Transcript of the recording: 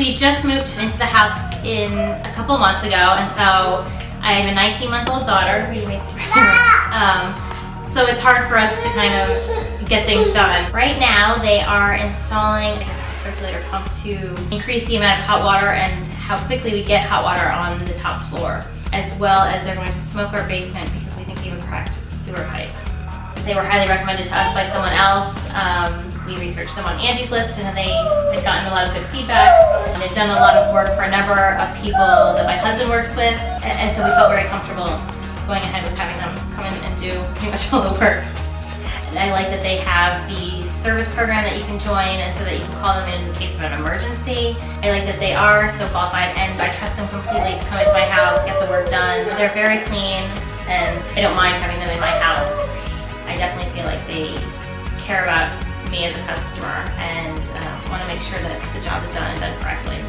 We just moved into the house a couple months ago, and so I have a 19-month-old daughter who you may see right here. So it's hard for us to kind of get things done. Right now they are installing, I guess it's a circulator pump to increase the amount of hot water and how quickly we get hot water on the top floor, as well as they're going to smoke our basement because we think we have a cracked sewer pipe. They were highly recommended to us by someone else. We researched them on Angie's List and they had gotten a lot of good feedback. And they've done a lot of work for a number of people that my husband works with, and so we felt very comfortable going ahead with having them come in and do pretty much all the work. And I like that they have the service program that you can join, and so that you can call them in case of an emergency. I like that they are so qualified, and I trust them completely to come into my house, get the work done. They're very clean, and I don't mind having them in my house. I definitely feel like they care about me as a customer and want to make sure that the job is done and done correctly.